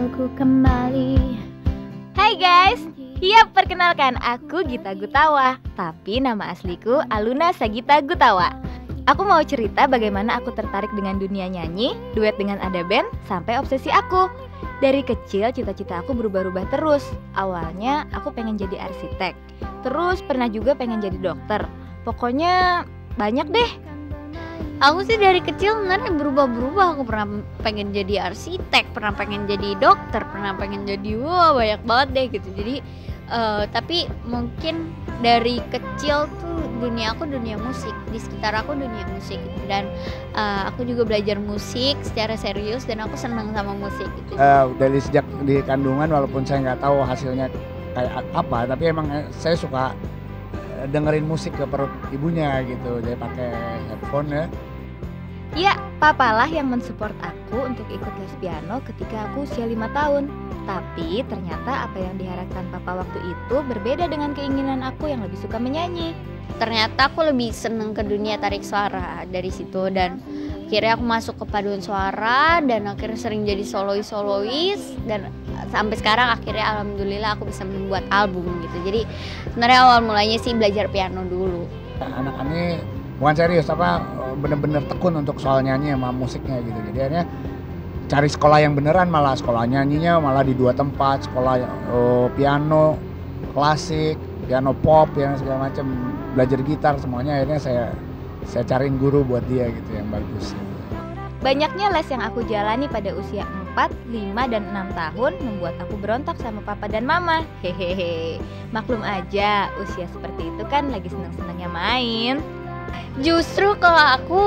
aku kembali. Hai guys, ya perkenalkan aku Gita Gutawa, tapi nama asliku Aluna Sagita Gutawa. Aku mau cerita bagaimana aku tertarik dengan dunia nyanyi, duet dengan Ada Band, sampai obsesi aku. Dari kecil cita-cita aku berubah-ubah terus. Awalnya aku pengen jadi arsitek, terus pernah juga pengen jadi dokter. Pokoknya banyak deh. Aku sih dari kecil sebenarnya berubah-berubah. Aku pernah pengen jadi arsitek, pernah pengen jadi dokter, pernah pengen jadi banyak banget deh gitu. Jadi tapi mungkin dari kecil tuh dunia aku dunia musik, di sekitar aku dunia musik gitu. Dan aku juga belajar musik secara serius dan aku senang sama musik gitu. Dari sejak di kandungan, walaupun saya nggak tahu hasilnya kayak apa, tapi emang saya suka dengerin musik ke perut ibunya gitu. Dia pakai headphone ya. Ya, papalah yang mensupport aku untuk ikut les piano ketika aku usia 5 tahun. Tapi ternyata apa yang diharapkan papa waktu itu berbeda dengan keinginan aku yang lebih suka menyanyi. Ternyata aku lebih seneng ke dunia tarik suara dari situ, dan akhirnya aku masuk ke paduan suara dan akhirnya sering jadi solois dan sampai sekarang akhirnya alhamdulillah aku bisa membuat album gitu. Jadi sebenarnya awal mulanya sih belajar piano dulu. Anak ini bukan serius, bener-bener tekun untuk soal nyanyi sama musiknya gitu. Jadi akhirnya cari sekolah yang beneran, malah sekolah nyanyinya malah di 2 tempat, sekolah piano klasik, piano pop, piano segala macam, belajar gitar, semuanya akhirnya saya cariin guru buat dia gitu yang bagus. Banyaknya les yang aku jalani pada usia 4, 5, dan 6 tahun membuat aku berontak sama papa dan mama. Hehehe. Maklum aja, usia seperti itu kan lagi senang-senangnya main. Justru kalau aku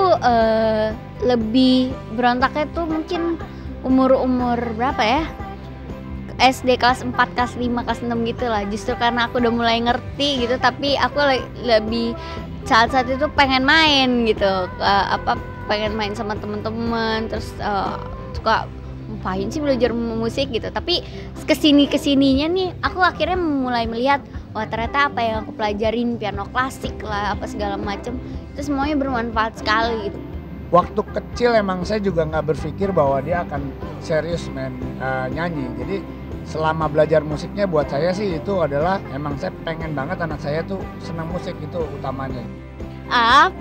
lebih berontaknya tuh mungkin umur berapa ya? SD kelas 4, kelas 5, kelas 6 gitu lah. Justru karena aku udah mulai ngerti gitu, tapi aku lebih saat itu pengen main gitu. Pengen main sama temen-temen, terus suka ngapain sih belajar musik gitu. Tapi kesininya nih aku akhirnya mulai melihat, wah ternyata apa yang aku pelajarin, piano klasik lah apa segala macem, itu semuanya bermanfaat sekali gitu. Waktu kecil emang saya juga nggak berpikir bahwa dia akan serius main nyanyi. Jadi selama belajar musiknya buat saya sih itu adalah emang saya pengen banget anak saya tuh senang musik, itu utamanya.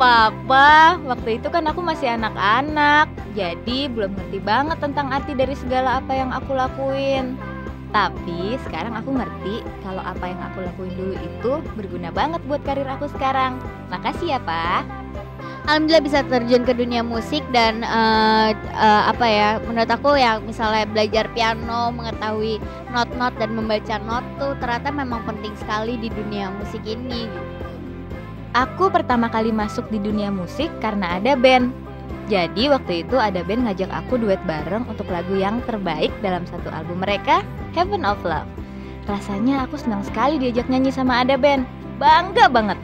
Papa, waktu itu kan aku masih anak-anak, jadi belum ngerti banget tentang arti dari segala apa yang aku lakuin. Tapi sekarang aku ngerti kalau apa yang aku lakuin dulu itu berguna banget buat karir aku sekarang. Makasih ya, Pak. Alhamdulillah bisa terjun ke dunia musik dan menurut aku ya misalnya belajar piano, mengetahui not-not dan membaca not tuh ternyata memang penting sekali di dunia musik ini. Aku pertama kali masuk di dunia musik karena Ada Band. Jadi waktu itu Ada Band ngajak aku duet bareng untuk lagu yang terbaik dalam satu album mereka, Heaven of Love. Rasanya aku senang sekali diajak nyanyi sama Ada Band. Bangga banget.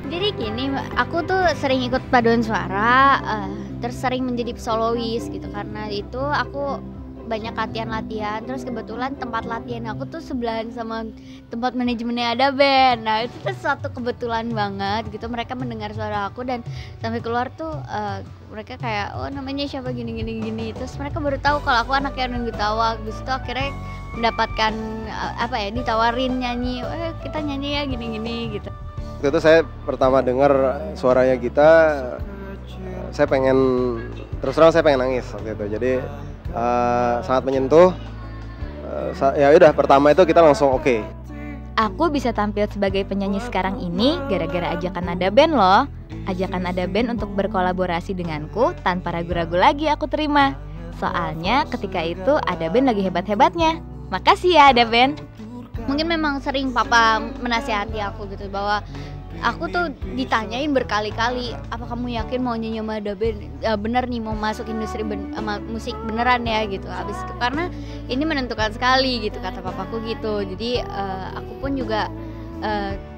Jadi gini, aku tuh sering ikut paduan suara, terus sering menjadi solois gitu. Karena itu aku banyak latihan, terus kebetulan tempat latihan aku tuh sebelahan sama tempat manajemennya Ada Band. Nah itu tuh suatu kebetulan banget gitu, mereka mendengar suara aku dan sampai keluar tuh mereka kayak, oh namanya siapa gini. Terus mereka baru tahu kalau aku anaknya Erwin Gutawa. Terus itu akhirnya mendapatkan ditawarin nyanyi, kita nyanyi ya gini gitu. Waktu itu saya pertama dengar suaranya Gita, saya pengen, terus terang saya pengen nangis waktu itu. Jadi sangat menyentuh. Ya udah, pertama itu kita langsung oke. Aku bisa tampil sebagai penyanyi sekarang ini gara-gara ajakan Ada Band loh. Ajakan Ada Band untuk berkolaborasi denganku tanpa ragu-ragu lagi aku terima. Soalnya ketika itu Ada Band lagi hebat-hebatnya. Makasih ya Ada Band. Mungkin memang sering papa menasihati aku gitu, bahwa aku tuh ditanyain berkali-kali, apa kamu yakin mau nyanyi sama Ada Band, bener nih mau masuk industri musik beneran ya gitu. Habis itu karena ini menentukan sekali gitu kata papaku gitu. Jadi aku pun juga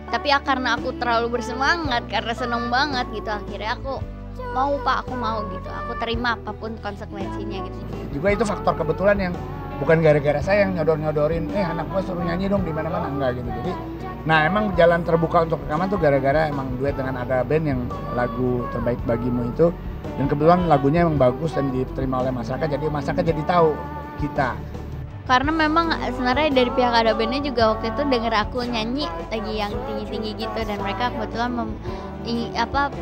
tapi karena aku terlalu bersemangat, karena seneng banget gitu, akhirnya aku mau gitu, aku terima apapun konsekuensinya gitu. Juga itu faktor kebetulan yang bukan gara-gara saya yang nyodor-nyodorin, anak gue suruh nyanyi dong di mana-mana, enggak gitu. Jadi, nah emang jalan terbuka untuk rekaman tuh gara-gara emang duet dengan Ada Band yang lagu terbaik bagimu itu, dan kebetulan lagunya emang bagus dan diterima oleh masyarakat, jadi masyarakat jadi tahu kita. karena memang sebenarnya dari pihak ada bandnya juga waktu itu denger aku nyanyi lagi yang tinggi-tinggi gitu, dan mereka kebetulan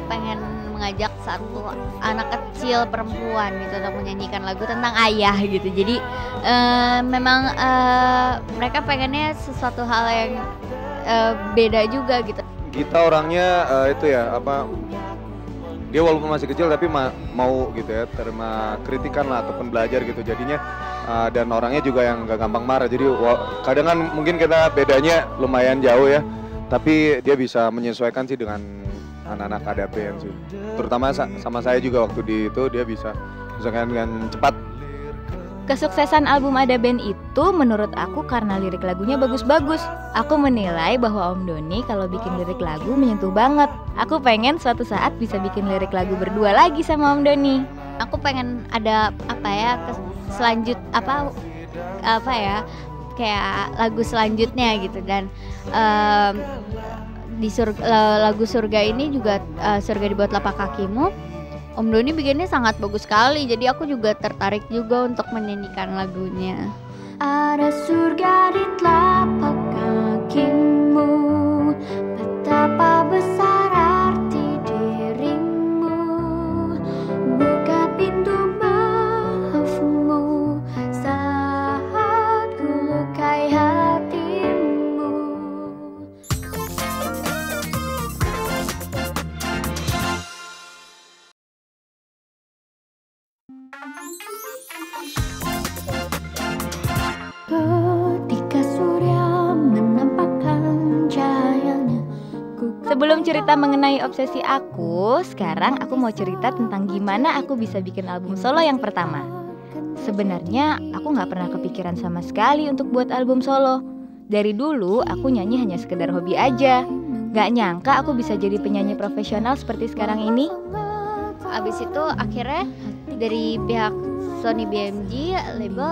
pengen mengajak satu anak kecil perempuan gitu untuk menyanyikan lagu tentang ayah gitu. Jadi memang mereka pengennya sesuatu hal yang beda juga gitu. Gita orangnya itu ya dia walaupun masih kecil tapi mau gitu ya terima kritikan lah ataupun belajar gitu jadinya, dan orangnya juga yang gak gampang marah. Jadi kadang kan mungkin kita bedanya lumayan jauh ya, tapi dia bisa menyesuaikan sih dengan anak-anak ada band sih. Terutama sama saya juga waktu di itu dia bisa menyesuaikan dengan cepat. Kesuksesan album Ada Band itu menurut aku karena lirik lagunya bagus-bagus. Aku menilai bahwa Om Doni kalau bikin lirik lagu menyentuh banget. Aku pengen suatu saat bisa bikin lirik lagu berdua lagi sama Om Doni. Aku pengen ada kayak lagu selanjutnya gitu, dan di lagu Surga ini juga Surga di Bawah Telapak Kakimu, Om Doni bikinnya sangat bagus sekali, jadi aku juga tertarik juga untuk menyanyikan lagunya. Ada surga di telapak kakimu, betapa besar arti dirimu. Buka pintu maafmu saat ku lukai hatimu. Ketika surya menampakkan cahayanya. Sebelum cerita mengenai obsesi aku, sekarang aku mau cerita tentang gimana aku bisa bikin album solo yang pertama. Sebenarnya aku gak pernah kepikiran sama sekali untuk buat album solo. Dari dulu aku nyanyi hanya sekedar hobi aja. Gak nyangka aku bisa jadi penyanyi profesional seperti sekarang ini. Abis itu akhirnya dari pihak Sony BMG label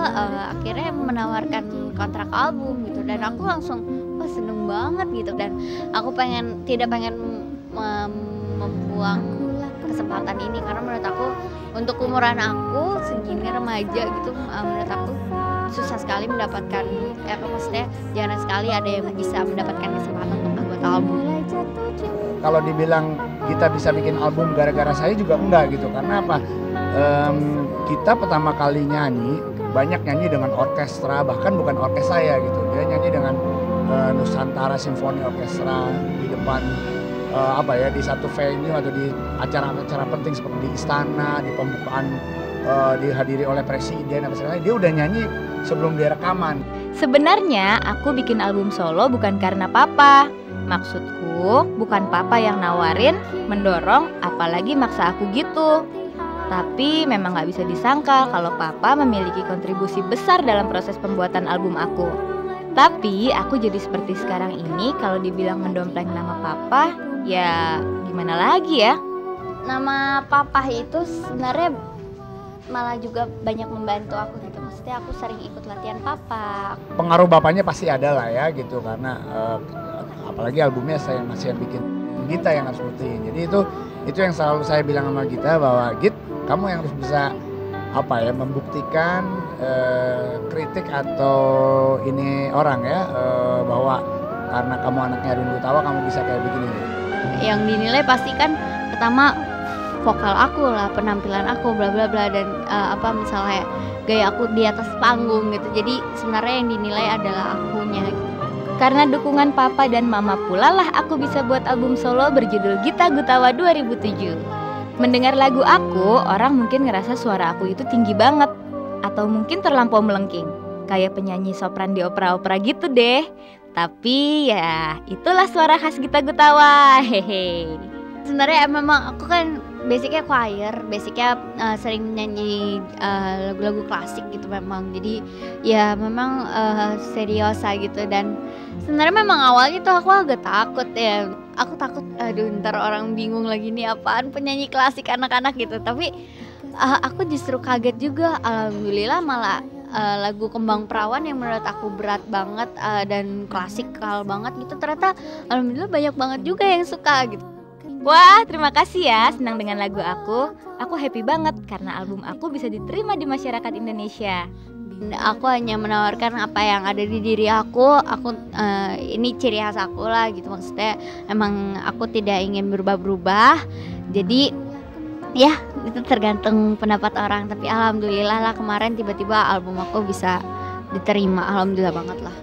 akhirnya menawarkan kontrak album gitu, dan aku langsung seneng banget gitu, dan aku tidak pengen membuang kesempatan ini, karena menurut aku untuk umuran aku segini remaja gitu, menurut aku susah sekali mendapatkan maksudnya jarang sekali ada yang bisa mendapatkan kesempatan untuk membuat album. Kalau dibilang kita bisa bikin album gara-gara saya juga enggak gitu, karena apa? Kita pertama kali nyanyi banyak nyanyi dengan orkestra, bahkan bukan orkes saya gitu, dia nyanyi dengan Nusantara Symphony Orchestra di depan di satu venue atau di acara-acara penting seperti di istana, di pembukaan dihadiri oleh presiden apa segala, dia udah nyanyi sebelum dia rekaman. Sebenarnya aku bikin album solo bukan karena papa. Maksudku bukan papa yang nawarin, mendorong, apalagi maksa aku gitu. Tapi memang gak bisa disangkal kalau papa memiliki kontribusi besar dalam proses pembuatan album aku. Tapi aku jadi seperti sekarang ini kalau dibilang mendompleng nama papa, ya gimana lagi ya? Nama papa itu sebenarnya malah juga banyak membantu aku gitu. Maksudnya aku sering ikut latihan papa. Pengaruh bapaknya pasti ada lah ya gitu, karena apalagi albumnya saya masih yang bikin Gita yang harus buktiin. Jadi itu yang selalu saya bilang sama Gita, bahwa Git, kamu yang harus bisa membuktikan kritik atau ini orang ya, bahwa karena kamu anaknya Rindu Tawa kamu bisa kayak begini. Yang dinilai pasti kan pertama vokal aku lah, penampilan aku, bla bla bla, dan misalnya gaya aku di atas panggung gitu. Jadi sebenarnya yang dinilai adalah akunya gitu. Karena dukungan papa dan mama pula lah aku bisa buat album solo berjudul Gita Gutawa 2007. Mendengar lagu aku, orang mungkin ngerasa suara aku itu tinggi banget, atau mungkin terlampau melengking, kayak penyanyi sopran di opera-opera gitu deh. Tapi ya itulah suara khas Gita Gutawa, hehe. Sebenarnya memang aku kan basicnya choir, basicnya sering nyanyi lagu-lagu klasik gitu memang. Jadi ya memang seriosa gitu, dan sebenarnya memang awalnya tuh aku agak takut ya. Aku takut aduh ntar orang bingung lagi nih apaan penyanyi klasik anak-anak gitu. Tapi aku justru kaget juga, alhamdulillah malah lagu Kembang Perawan yang menurut aku berat banget dan klasikal banget gitu, ternyata alhamdulillah banyak banget juga yang suka gitu. Wah, terima kasih ya, senang dengan lagu aku. Aku happy banget karena album aku bisa diterima di masyarakat Indonesia. Aku hanya menawarkan apa yang ada di diri aku ini ciri khas aku lah gitu, maksudnya emang aku tidak ingin berubah-berubah. Jadi ya itu tergantung pendapat orang, tapi alhamdulillah lah kemarin tiba-tiba album aku bisa diterima, alhamdulillah banget lah.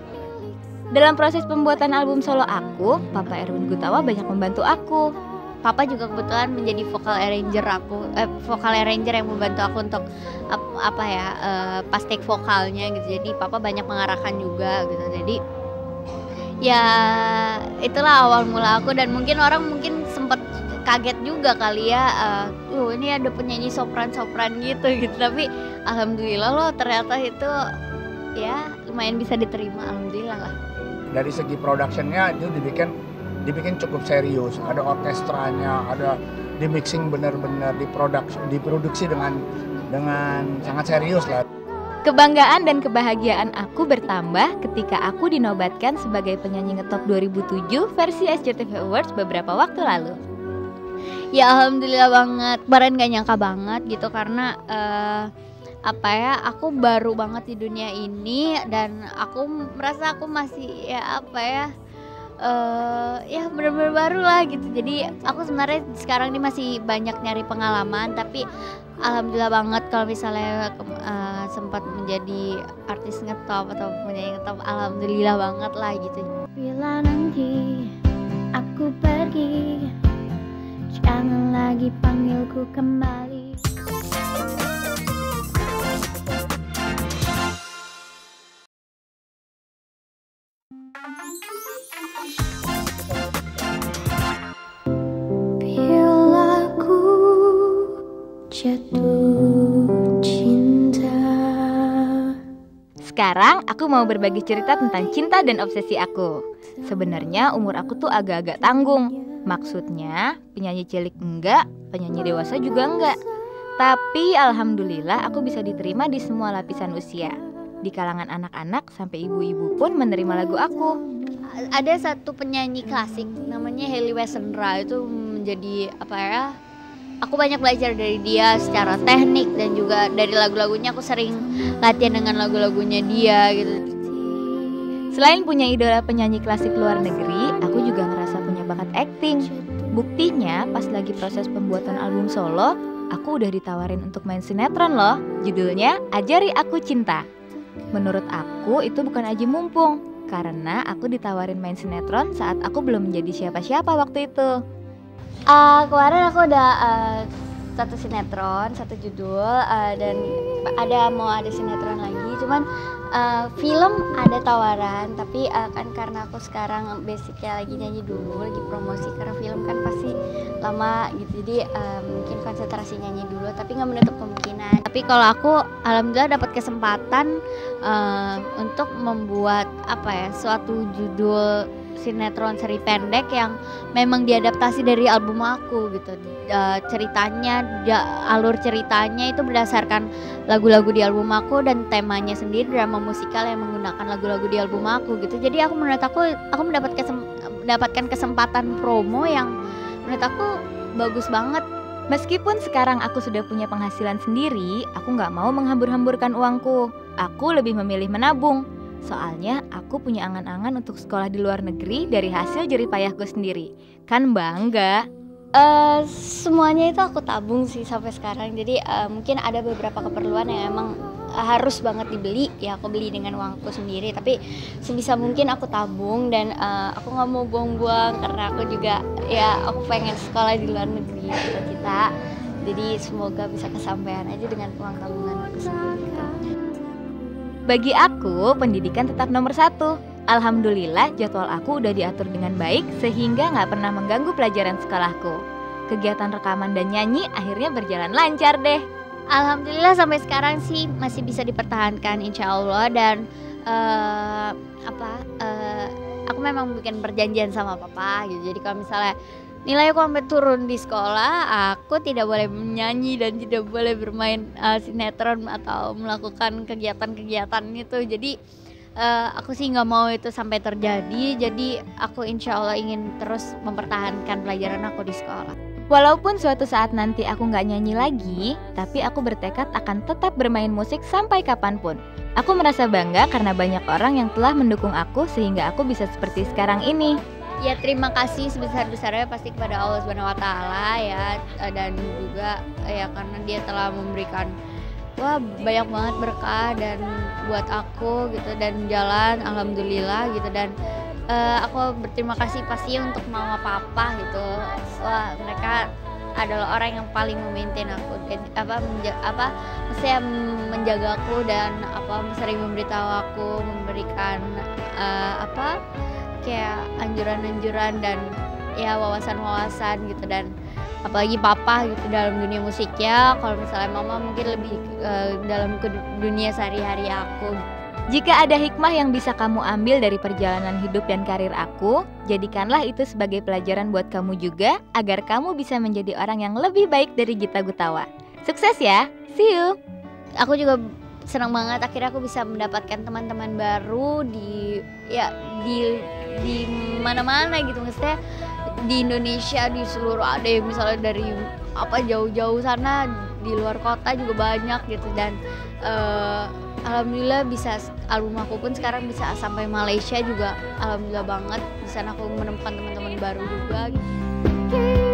Dalam proses pembuatan album solo aku, Papa Erwin Gutawa banyak membantu aku. Papa juga kebetulan menjadi vocal arranger yang membantu aku untuk pas take vokalnya gitu. Jadi Papa banyak mengarahkan juga gitu. Jadi ya itulah awal mula aku, dan mungkin orang sempet kaget juga kali ya, ini ada penyanyi sopran gitu. Tapi alhamdulillah loh, ternyata itu ya lumayan bisa diterima, alhamdulillah lah. Dari segi productionnya itu dibikin cukup serius, ada orkestranya, ada di mixing benar-benar diproduksi dengan sangat serius lah. Kebanggaan dan kebahagiaan aku bertambah ketika aku dinobatkan sebagai penyanyi ngetop 2007 versi SCTV Awards beberapa waktu lalu. Ya alhamdulillah banget, kemarin gak nyangka banget gitu, karena aku baru banget di dunia ini, dan aku merasa aku masih benar-benar baru lah gitu. Jadi aku sebenarnya sekarang ini masih banyak nyari pengalaman, tapi alhamdulillah banget kalau misalnya sempat menjadi artis ngetop atau penyanyi ngetop, alhamdulillah banget lah gitu. Bila nanti aku pergi, jangan lagi panggilku kembali. Bila ku jatuh cinta. Sekarang aku mau berbagi cerita tentang cinta dan obsesi aku. Sebenarnya umur aku tuh agak-agak tanggung. Maksudnya penyanyi cilik enggak, penyanyi dewasa juga enggak. Tapi alhamdulillah aku bisa diterima di semua lapisan usia. Di kalangan anak-anak sampai ibu-ibu pun menerima lagu aku. Ada satu penyanyi klasik namanya Hailey Wesendra, itu menjadi aku banyak belajar dari dia secara teknik, dan juga dari lagu-lagunya aku sering latihan dengan lagu-lagunya dia gitu. Selain punya idola penyanyi klasik luar negeri, aku juga ngerasa punya bakat acting. Buktinya pas lagi proses pembuatan album solo, aku udah ditawarin untuk main sinetron loh. Judulnya Ajari Aku Cinta. Menurut aku itu bukan aji mumpung, karena aku ditawarin main sinetron saat aku belum menjadi siapa-siapa waktu itu. Kemarin aku udah satu sinetron, satu judul, dan mau ada sinetron lagi. Cuman film ada tawaran, tapi kan karena aku sekarang basicnya lagi nyanyi dulu, lagi promosi, karena film kan pasti lama gitu. Jadi mungkin konsentrasi nyanyi dulu, tapi nggak menutup kemungkinan. Tapi kalau aku alhamdulillah dapat kesempatan untuk membuat suatu judul sinetron seri pendek yang memang diadaptasi dari album aku gitu. Alur ceritanya itu berdasarkan lagu-lagu di album aku, dan temanya sendiri drama musikal yang menggunakan lagu-lagu di album aku gitu. Jadi aku mendapatkan kesempatan promo yang menurut aku bagus banget. Meskipun sekarang aku sudah punya penghasilan sendiri, aku nggak mau menghambur-hamburkan uangku. Aku lebih memilih menabung. Soalnya aku punya angan-angan untuk sekolah di luar negeri dari hasil jerih payahku sendiri. Kan bangga. Semuanya itu aku tabung sih sampai sekarang. Jadi mungkin ada beberapa keperluan yang emang harus banget dibeli, ya aku beli dengan uangku sendiri. Tapi sebisa mungkin aku tabung, dan aku nggak mau buang-buang, karena aku juga aku pengen sekolah di luar negeri, cita-cita. Jadi semoga bisa kesampaian aja dengan uang tabungan aku sendiri. Bagi aku, pendidikan tetap nomor 1. Alhamdulillah jadwal aku udah diatur dengan baik sehingga gak pernah mengganggu pelajaran sekolahku. Kegiatan rekaman dan nyanyi akhirnya berjalan lancar deh. Alhamdulillah sampai sekarang sih masih bisa dipertahankan insya Allah, dan aku memang bikin perjanjian sama papa gitu. Jadi kalau misalnya nilai aku sampai turun di sekolah, aku tidak boleh menyanyi dan tidak boleh bermain sinetron atau melakukan kegiatan-kegiatan itu. Jadi aku sih nggak mau itu sampai terjadi. Jadi aku insya Allah ingin terus mempertahankan pelajaran aku di sekolah. Walaupun suatu saat nanti aku nggak nyanyi lagi, tapi aku bertekad akan tetap bermain musik sampai kapanpun. Aku merasa bangga karena banyak orang yang telah mendukung aku sehingga aku bisa seperti sekarang ini. Ya terima kasih sebesar-besarnya pasti kepada Allah Subhanahu wa taala ya, dan juga ya karena dia telah memberikan banyak banget berkah dan buat aku gitu, dan jalan alhamdulillah gitu, dan aku berterima kasih pasti untuk mama papa gitu. Mereka adalah orang yang paling memaintain aku, maksudnya menjagaku dan sering memberitahu aku, memberikan kayak anjuran-anjuran dan ya wawasan-wawasan gitu, dan apalagi papa gitu dalam dunia musiknya. Kalau misalnya mama mungkin lebih dalam ke dunia sehari-hari aku. Jika ada hikmah yang bisa kamu ambil dari perjalanan hidup dan karir aku, jadikanlah itu sebagai pelajaran buat kamu juga, agar kamu bisa menjadi orang yang lebih baik dari Gita Gutawa. Sukses ya, see you! Aku juga senang banget akhirnya aku bisa mendapatkan teman-teman baru di mana-mana gitu, maksudnya di Indonesia, di seluruh, ada yang misalnya dari jauh-jauh sana, di luar kota juga banyak gitu, dan alhamdulillah bisa album aku pun sekarang bisa sampai Malaysia juga, alhamdulillah banget. Di sana aku menemukan teman-teman baru juga gitu.